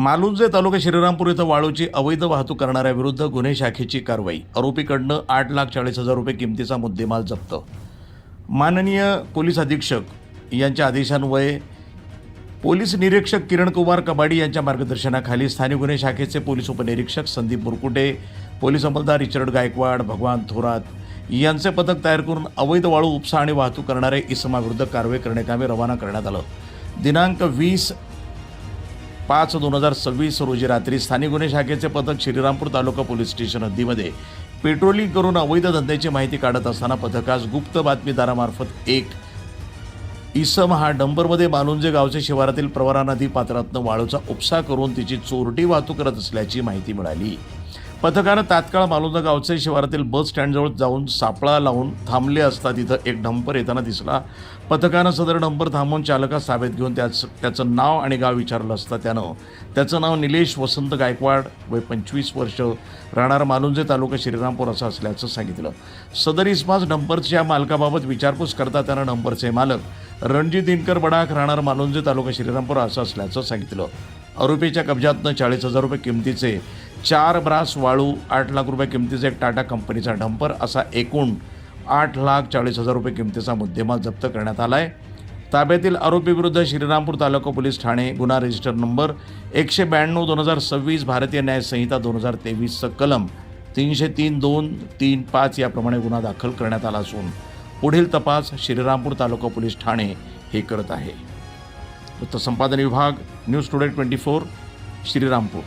मालुंजे तालुका श्रीरामपूर इथं वाळूची अवैध वाहतूक करणाऱ्याविरुद्ध गुन्हे शाखेची कारवाई. आरोपीकडनं 8,40,000 रुपये किमतीचा मुद्देमाल जप्त. माननीय पोलीस अधीक्षक यांच्या आदेशान्वये पोलीस निरीक्षक किरणकुमार कबाडी यांच्या मार्गदर्शनाखाली स्थानिक गुन्हे शाखेचे पोलीस उपनिरीक्षक संदीप मुरकुटे, पोलीस अंमलदार रिचर्ड गायकवाड, भगवान थोरात यांचे पथक तयार करून अवैध वाळू उपसा आणि वाहतूक करणाऱ्या इसमाविरुद्ध कारवाई करण्याकामी रवाना करण्यात आलं. दिनांक 20/5/2026 रोजी रात्री स्थानिक गुन्हे शाखेचे पथक श्रीरामपूर तालुका पोलीस स्टेशन हद्दीमध्ये पेट्रोलिंग करून अवैध धंद्याची माहिती काढत असताना पथकास गुप्त बातमीदारामार्फत एक इसम हा डंपरमध्ये मालुंजे गावचे शिवारातील प्रवरा नदी पात्रातनं वाळूचा उपसा करून तिची चोरटी वाहतूक करत असल्याची माहिती मिळाली. पथकानं तात्काळ मालुंजा गावचे शिवारातील बस स्टँडजवळ जाऊन सापळा लावून थांबले असता तिथं एक डंपर येताना दिसला. पथकानं सदर डंपर थांबवून चालकास ताब्यात घेऊन त्याचं नाव आणि गाव विचारलं असता त्यानं त्याचं नाव निलेश वसंत गायकवाड, वय 25 वर्ष, राहणार मालुंजे तालुका श्रीरामपूर असं असल्याचं सांगितलं. सदर इसमास डंपरच्या मालकाबाबत विचारपूस करता त्यानं डंपरचे मालक रणजित दिनकर बडाख, राहणार मालुंजे तालुका श्रीरामपूर असं असल्याचं सांगितलं. आरोपीच्या कब्जातनं 40,000 रुपये किमतीचे 4 ब्रास वाळू, 8 लाख रुपये किमतीचा एक टाटा कंपनीचा डंपर असा एकूण 8,40,000 रुपये किमतीचा मुद्देमाल जप्त करण्यात आला आहे. ताब्यातील आरोपीविरुद्ध श्रीरामपूर तालुका पोलीस ठाणे गुन्हा रजिस्टर नंबर 192/2026 भारतीय न्याय संहिता 2023 कलम 303(2)(3)(5) याप्रमाणे गुन्हा दाखल करण्यात आला असून पुढील तपास श्रीरामपूर तालुका पोलीस ठाणे हे करत आहे. वृत्त संपादन विभाग, न्यूज टुडे 24, श्रीरामपूर.